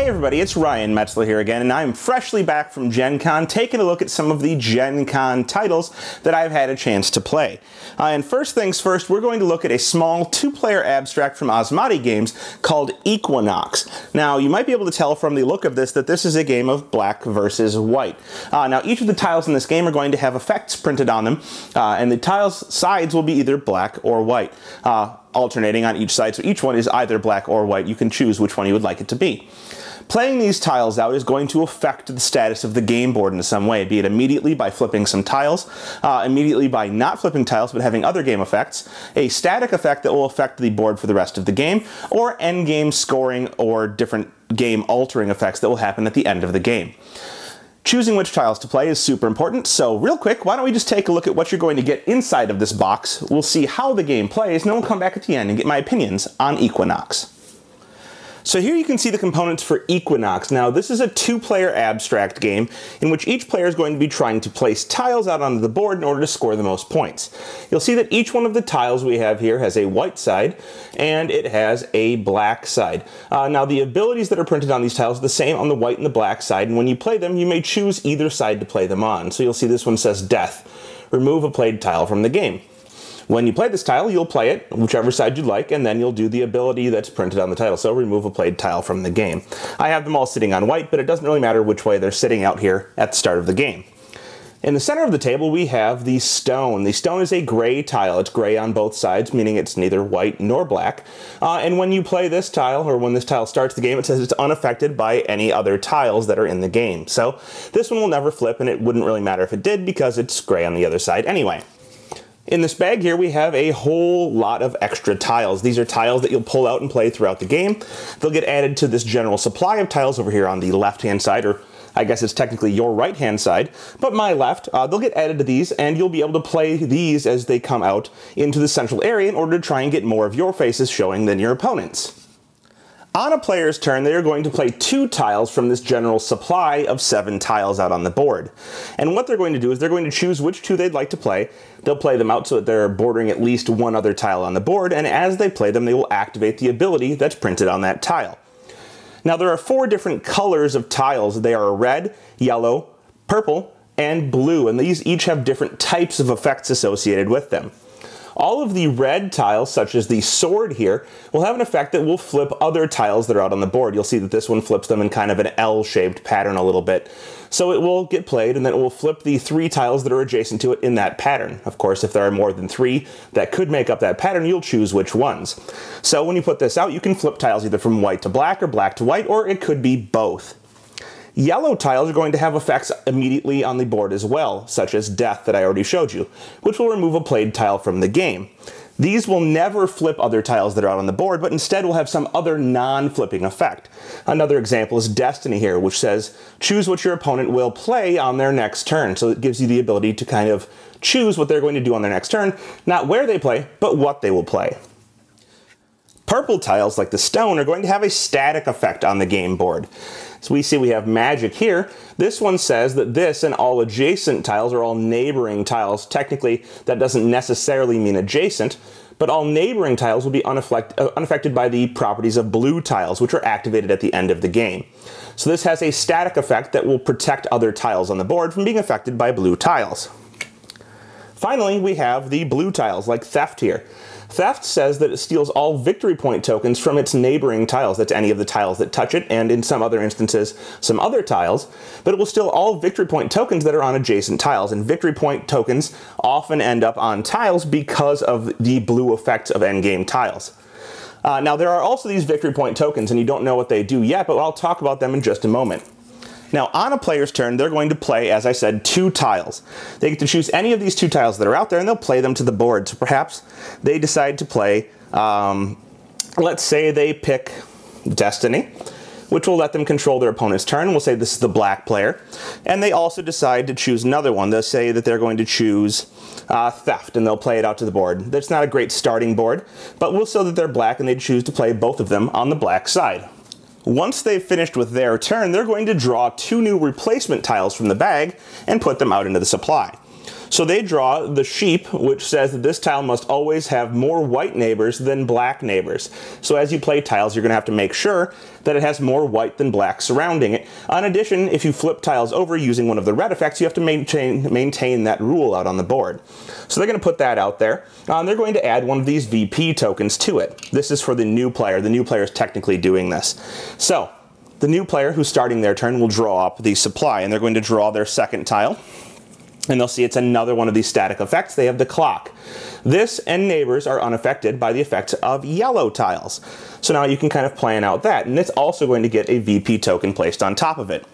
Hey everybody, it's Ryan Metzler here again, and I'm freshly back from Gen Con, taking a look at some of the Gen Con titles that I've had a chance to play. And first things first, we're going to look at a small two-player abstract from Asmadi Games called Equinox. Now, you might be able to tell from the look of this that this is a game of black versus white. Now, each of the tiles in this game are going to have effects printed on them, and the tiles' sides will be either black or white, alternating on each side, so each one is either black or white. You can choose which one you would like it to be. Playing these tiles out is going to affect the status of the game board in some way, be it immediately by flipping some tiles, immediately by not flipping tiles but having other game effects, a static effect that will affect the board for the rest of the game, or endgame scoring or different game altering effects that will happen at the end of the game. Choosing which tiles to play is super important, so real quick, why don't we just take a look at what you're going to get inside of this box. We'll see how the game plays, and then we'll come back at the end and get my opinions on Equinox. So here you can see the components for Equinox. Now, this is a two-player abstract game in which each player is going to be trying to place tiles out onto the board in order to score the most points. You'll see that each one of the tiles we have here has a white side and it has a black side. Now, the abilities that are printed on these tiles are the same on the white and the black side, and when you play them, you may choose either side to play them on. So you'll see this one says Death. Remove a played tile from the game. When you play this tile, you'll play it, whichever side you'd like, and then you'll do the ability that's printed on the title. So remove a played tile from the game. I have them all sitting on white, but it doesn't really matter which way they're sitting out here at the start of the game. In the center of the table, we have the stone. The stone is a gray tile. It's gray on both sides, meaning it's neither white nor black. And when you play this tile, or when this tile starts the game, it says it's unaffected by any other tiles that are in the game. So this one will never flip, and it wouldn't really matter if it did because it's gray on the other side anyway. In this bag here, we have a whole lot of extra tiles. These are tiles that you'll pull out and play throughout the game. They'll get added to this general supply of tiles over here on the left-hand side, or I guess it's technically your right-hand side, but my left. They'll get added to these, and you'll be able to play these as they come out into the central area in order to try and get more of your faces showing than your opponent's. On a player's turn, they are going to play 2 tiles from this general supply of 7 tiles out on the board. And what they're going to do is they're going to choose which 2 they'd like to play. They'll play them out so that they're bordering at least one other tile on the board, and as they play them, they will activate the ability that's printed on that tile. Now, there are 4 different colors of tiles. They are red, yellow, purple, and blue, and these each have different types of effects associated with them. All of the red tiles, such as the sword here, will have an effect that will flip other tiles that are out on the board. You'll see that this one flips them in kind of an L-shaped pattern a little bit. So it will get played, and then it will flip the 3 tiles that are adjacent to it in that pattern. Of course, if there are more than 3 that could make up that pattern, you'll choose which ones. So when you put this out, you can flip tiles either from white to black or black to white, or it could be both. Yellow tiles are going to have effects immediately on the board as well, such as Death that I already showed you, which will remove a played tile from the game. These will never flip other tiles that are out on the board, but instead will have some other non-flipping effect. Another example is Destiny here, which says, choose what your opponent will play on their next turn. So it gives you the ability to kind of choose what they're going to do on their next turn, not where they play, but what they will play. Purple tiles, like the stone, are going to have a static effect on the game board. So we see we have magic here. This one says that this and all adjacent tiles are all neighboring tiles. Technically, that doesn't necessarily mean adjacent, but all neighboring tiles will be unaffected by the properties of blue tiles, which are activated at the end of the game. So this has a static effect that will protect other tiles on the board from being affected by blue tiles. Finally, we have the blue tiles, like Theft here. Theft says that it steals all victory point tokens from its neighboring tiles. That's any of the tiles that touch it, and in some other instances, some other tiles. But it will steal all victory point tokens that are on adjacent tiles, and victory point tokens often end up on tiles because of the blue effects of endgame tiles. Now, there are also these victory point tokens, and you don't know what they do yet, but I'll talk about them in just a moment. Now, on a player's turn, they're going to play, as I said, 2 tiles. They get to choose any of these 2 tiles that are out there, and they'll play them to the board. So perhaps they decide to play, let's say they pick Destiny, which will let them control their opponent's turn. We'll say this is the black player. And they also decide to choose another one. They'll say that they're going to choose Theft, and they'll play it out to the board. That's not a great starting board, but we'll say that they're black, and they choose to play both of them on the black side. Once they've finished with their turn, they're going to draw 2 new replacement tiles from the bag and put them out into the supply. So they draw the sheep, which says that this tile must always have more white neighbors than black neighbors. So as you play tiles, you're going to have to make sure that it has more white than black surrounding it. In addition, if you flip tiles over using one of the red effects, you have to maintain that rule out on the board. So they're going to put that out there. They're going to add one of these VP tokens to it. This is for the new player. The new player is technically doing this. So the new player who's starting their turn will draw up the supply, and they're going to draw their second tile. And they'll see it's another one of these static effects. They have the clock. This and neighbors are unaffected by the effects of yellow tiles. So now you can kind of plan out that. And it's also going to get a VP token placed on top of it.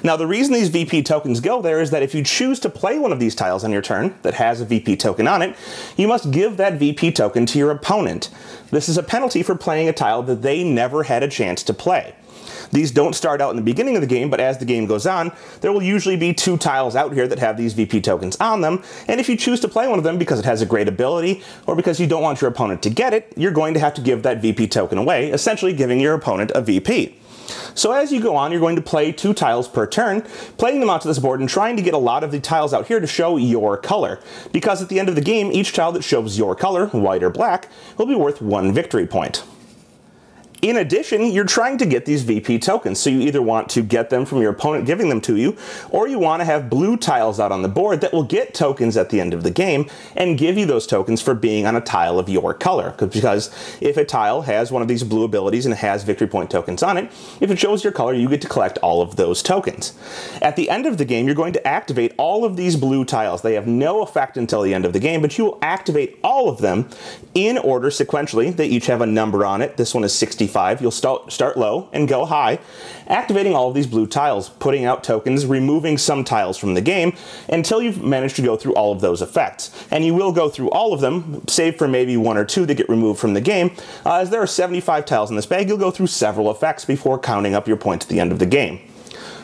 Now the reason these VP tokens go there is that if you choose to play one of these tiles on your turn that has a VP token on it, you must give that VP token to your opponent. This is a penalty for playing a tile that they never had a chance to play. These don't start out in the beginning of the game, but as the game goes on, there will usually be 2 tiles out here that have these VP tokens on them, and if you choose to play one of them because it has a great ability, or because you don't want your opponent to get it, you're going to have to give that VP token away, essentially giving your opponent a VP. So as you go on, you're going to play 2 tiles per turn, playing them onto this board and trying to get a lot of the tiles out here to show your color. Because at the end of the game, each tile that shows your color, white or black, will be worth 1 victory point. In addition, you're trying to get these VP tokens, so you either want to get them from your opponent giving them to you, or you want to have blue tiles out on the board that will get tokens at the end of the game and give you those tokens for being on a tile of your color. Because if a tile has one of these blue abilities and it has victory point tokens on it, if it shows your color, you get to collect all of those tokens. At the end of the game, you're going to activate all of these blue tiles. They have no effect until the end of the game, but you will activate all of them in order sequentially. They each have a number on it. This one is 65. You'll start low and go high, activating all of these blue tiles, putting out tokens, removing some tiles from the game until you've managed to go through all of those effects. And you will go through all of them, save for maybe 1 or 2 that get removed from the game. As there are 75 tiles in this bag, you'll go through several effects before counting up your points at the end of the game.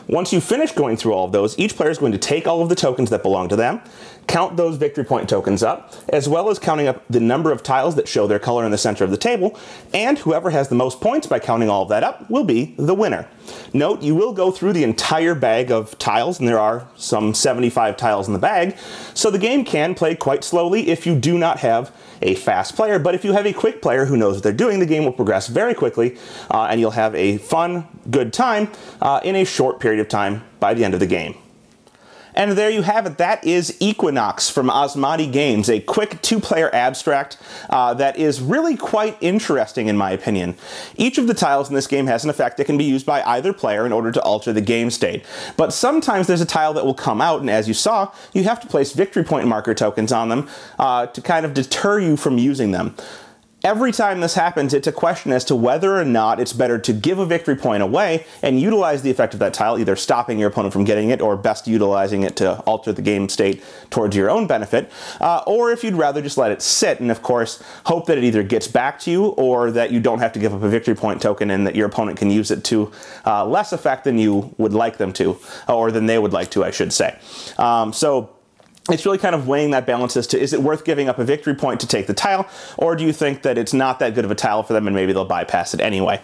Once you finish going through all of those, each player is going to take all of the tokens that belong to them, count those victory point tokens up, as well as counting up the number of tiles that show their color in the center of the table, and whoever has the most points by counting all of that up will be the winner. Note, you will go through the entire bag of tiles, and there are some 75 tiles in the bag, so the game can play quite slowly if you do not have a fast player, but if you have a quick player who knows what they're doing, the game will progress very quickly, and you'll have a fun, good time in a short period of time by the end of the game. And there you have it. That is Equinox from Asmadi Games, a quick 2-player abstract that is really quite interesting in my opinion. Each of the tiles in this game has an effect that can be used by either player in order to alter the game state. But sometimes there's a tile that will come out, and as you saw, you have to place victory point marker tokens on them to kind of deter you from using them. Every time this happens, it's a question as to whether or not it's better to give a victory point away and utilize the effect of that tile, either stopping your opponent from getting it or best utilizing it to alter the game state towards your own benefit, or if you'd rather just let it sit and, of course, hope that it either gets back to you or that you don't have to give up a victory point token and that your opponent can use it to less effect than you would like them to, or than they would like to, I should say. So it's really kind of weighing that balance as to, is it worth giving up a victory point to take the tile, or do you think that it's not that good of a tile for them and maybe they'll bypass it anyway?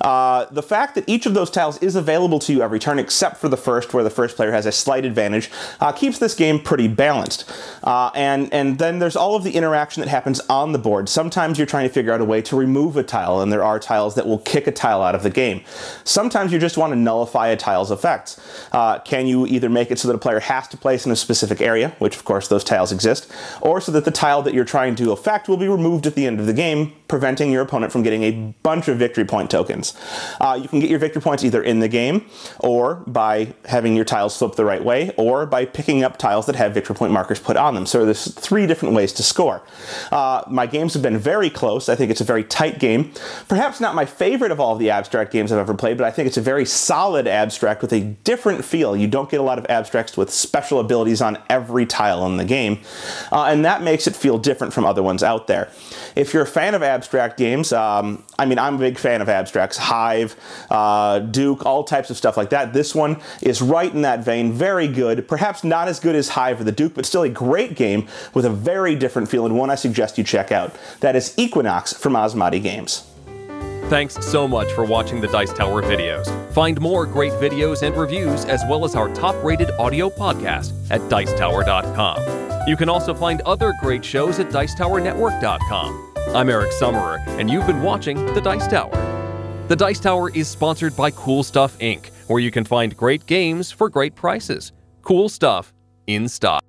The fact that each of those tiles is available to you every turn except for the first, where the first player has a slight advantage, keeps this game pretty balanced. And then there's all of the interaction that happens on the board. Sometimes you're trying to figure out a way to remove a tile, and there are tiles that will kick a tile out of the game. Sometimes you just want to nullify a tile's effects. Can you either make it so that a player has to place in a specific area, which of course those tiles exist, or so that the tile that you're trying to affect will be removed at the end of the game, preventing your opponent from getting a bunch of victory point tokens. You can get your victory points either in the game, or by having your tiles flip the right way, or by picking up tiles that have victory point markers put on them. So there's 3 different ways to score. My games have been very close. I think it's a very tight game. Perhaps not my favorite of all of the abstract games I've ever played, but I think it's a very solid abstract with a different feel. You don't get a lot of abstracts with special abilities on every tile in the game, and that makes it feel different from other ones out there. If you're a fan of abstract games, I mean, I'm a big fan of abstracts, Hive, Duke, all types of stuff like that. This one is right in that vein, very good, perhaps not as good as Hive or the Duke, but still a great game with a very different feel, and one I suggest you check out. That is Equinox from Asmadi Games. Thanks so much for watching the Dice Tower videos. Find more great videos and reviews, as well as our top-rated audio podcast at Dicetower.com. You can also find other great shows at Dicetowernetwork.com. I'm Eric Summerer, and you've been watching The Dice Tower. The Dice Tower is sponsored by Cool Stuff Inc., where you can find great games for great prices. Cool stuff in style.